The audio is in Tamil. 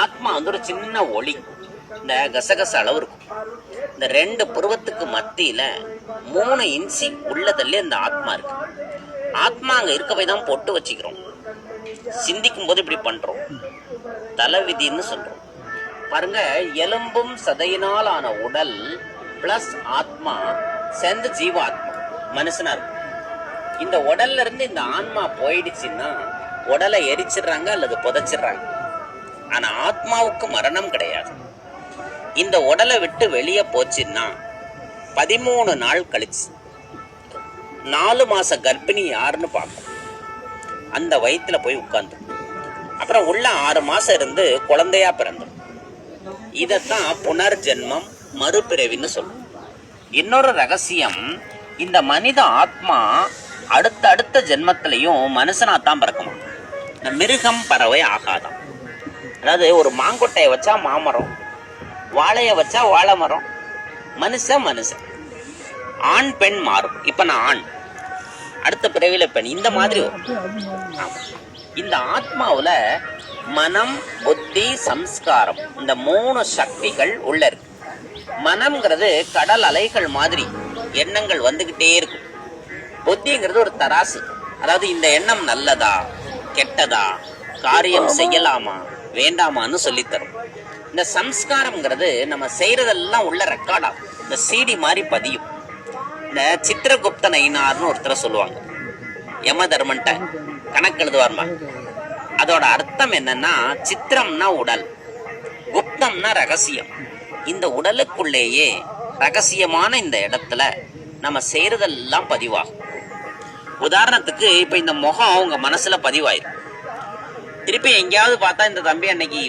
ஆத்மா வந்து ஒரு சின்ன ஒளி, இந்த கசகச அளவு இருக்கும். இந்த 2 புருவத்துக்கு மத்தியில 3 இன்ச்சி உள்ளதல்ல இந்த ஆத்மா இருக்கு. ஆத்மா அங்க இருக்க போய் தான் பொட்டு வச்சுக்கிறோம். சிந்திக்கும் போது இப்படி பண்றோம், தலைவிதின்னு சொல்றோம். பாருங்க, எலும்பும் சதையினால் ஆன உடல் பிளஸ் ஆத்மா சேர்ந்து ஜீவாத்மா மனுஷனா இருக்கும். இந்த உடல்ல இருந்து இந்த ஆன்மா போயிடுச்சுன்னா உடலை எரிச்சிடுறாங்க அல்லது புதைச்சிடுறாங்க. ஆனா ஆத்மாவுக்கு மரணம் கிடையாது. இந்த உடலை விட்டு வெளியே போச்சுன்னா 13 நாள் கழிச்சு 4 மாச கர்ப்பிணி யாருன்னு பார்க்கும். அந்த வயிற்றுல போய் உட்கார்ந்து அப்புறம் உள்ள 6 மாசம் இருந்து குழந்தையா பிறந்துடும். இதத்தான் புனர்ஜென்மம், மறுபிறவின்னு சொல்லும். இன்னொரு ரகசியம், இந்த மனித ஆத்மா அடுத்த ஜென்மத்திலையும் மனுஷனாத்தான் பிறக்குமா. இந்த மிருகம் பறவை ஆகாதான். அதாவது ஒரு மாங்கொட்டையை வச்சா மாமரம், வாழைய வச்சா வாழை மரம், மனுஷன். ஆண் பெண் மாறும். இப்ப நான் ஆண், அடுத்த பிறவில பெண், இந்த மாதிரி இந்த ஆத்மாவுல மனம், புத்தி, சம்ஸ்காரம், இந்த 3 சக்திகள் உள்ள இருக்கு. மனம்ங்கிறது கடல் அலைகள் மாதிரி எண்ணங்கள் வந்துகிட்டே இருக்கும். புத்திங்கிறது ஒரு தராசு, அதாவது இந்த எண்ணம் நல்லதா கெட்டதா, காரியம் செய்யலாமா வேண்டாமான்னு சொல்லித்தரும். இந்த சம்ஸ்காரம்ங்கிறது நம்ம செய்யறதெல்லாம் உள்ள ரெக்கார்டா இந்த சிடி மாதிரி பதியும். இந்த சித்திரகுப்த நயினார்னு ஒருத்தரை சொல்லுவாங்க, யம தர்மன்ட்ட கணக்கு எழுதுவார்மா. அதோட அர்த்தம் என்னன்னா, சித்திரம்னா உடல், குப்தம்னா ரகசியம். இந்த உடலுக்குள்ளேயே ரகசியமான இந்த இடத்துல நம்ம செய்யறதெல்லாம் பதிவாகும். உதாரணத்துக்கு இப்ப இந்த முகம் உங்க மனசுல பதிவாயிரும். திருப்பி எங்கேயாவது பார்த்தா இந்த தம்பி அன்னைக்கு